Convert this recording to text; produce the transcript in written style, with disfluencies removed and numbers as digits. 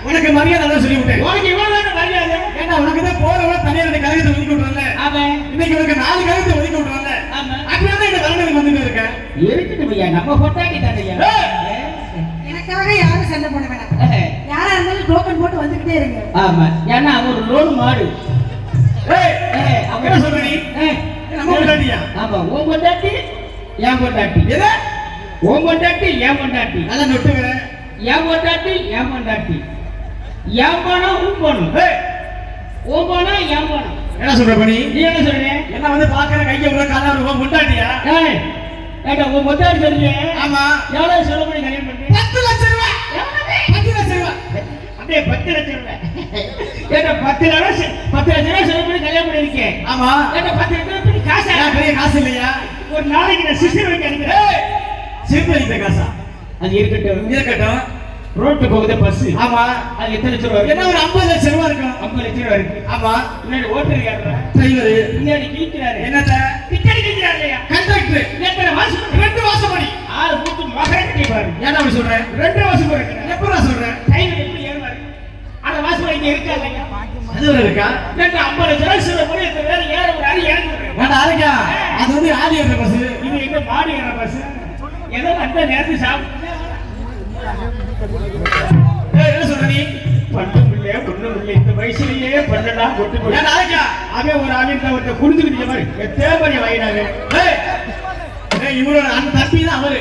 உனக்கு மரியாதை தான் சொல்லி விட்டேன். உனக்கு இவ்வளவு மரியாதை ஏன்னா உனக்கு தான் போறவங்க தனியா 2 கழுகத்தை ஒதுக்கி விட்டுறல. அவன் இன்னைக்கு உனக்கு 4 கழுகத்தை ஒதுக்கி விட்டுறல. அப்படியே இந்த கல்யாணத்துக்கு வந்துட்டு இருக்க. இருக்கட்டும் ஐயா, நம்ம பொட்டாட்டி தானையா. எனக்காக யாரும் சண்டை போட வேணாம். யாரா இருந்தாலும் டோக்கன் போட்டு வந்துகிட்டே இருங்க. ஆமா, ஏன்னா அவர் ரோடு மாடு. என்ன சொல்ற நீ? நம்ம பொண்டாட்டியா? ஆமா, உன் பொண்டாட்டி என் பொண்டாட்டி. எது? உன் பொண்டாட்டி என் பொண்டாட்டி. நல்லா நொட்டுங்க. என் பொண்டாட்டி என் பொண்டாட்டி. என் பணம் உன் பணம். உன் பணம் என் பணம். என்ன சொல்ற பண்ணி? நீ என்ன சொல்ற? என்ன வந்து பாக்குற கைய உள்ள கால உன் பொண்டாட்டியா? ஏடா உன் பொண்டாட்டி சொல்றியே? ஆமா. எவ்வளவு செலவு பண்ணி கல்யாணம் பண்றீங்க? 10 லட்சம் ரூபாய். 10 லட்சம் ரூபாய். அப்படியே 10 லட்சம் ரூபாய். ஏடா 10 லட்சம் ரூபாய் செலவு பண்ணி கல்யாணம் பண்ணிருக்கேன். ஆமா. ஏடா 10 லட்சம் ரூபாய் காசா? பெரிய காசு இல்லையா? ஒரு நாளைக்கு நான் சிஸ்டர் வைக்க அனுப்புறேன். சிறுபரித்த காசா? அது இருக்கட்டும். இருக்கட்டும். ரோட்டு போகுது பஸ். ஆமா. அது எத்தனை லட்சம் ரூபாய்? என்ன ஒரு 50 லட்சம் ரூபாய் இருக்கும். 50 லட்சம் ரூபாய் இருக்கு. ஆமா. முன்னாடி ஓட்டர் யாரா? டிரைவர். முன்னாடி கீக்கிறாரு. என்னத? டிக்கெட் கீக்கிறாரு இல்லையா? கண்டக்டர். எத்தனை மாசம்? 2 மாசம் படி. ஆளு கூட்டு மகரை கட்டி பாரு. ஏன்டா அப்படி சொல்ற? 2 மாசம் போறேன். எப்பறா சொல்ற? டைம் எப்படி ஏறுவாரு? அந்த மாசம் இங்க இருக்கா இல்லையா? அது வர இருக்கா? 50 லட்சம் ரூபாய் செலவு பண்ணி இந்த வேற ஏற ஒரு ஆளு இறங்கி விடுறேன். வேண்டா ஆளுக்கா? அது வந்து ஆடி ஏற பஸ். இது எங்க மாடி ஏற பஸ். ஏதோ அந்த நேரத்துக்கு சாப்பிட்டு என்ன சொல்ற நீ? பண்டம் இல்லையே ஒண்ணும் இல்லை. இந்த வயசுலயே பண்ணலாம் கொட்டு போய். ஏன்டா ஆளுக்கா? அவன் ஒரு ஆளுக்கு அவர்கிட்ட குடிச்சுக்கிட்ட மாதிரி தேவையான வயனாக. இவரோட அந்த தம்பி தான் அவரு.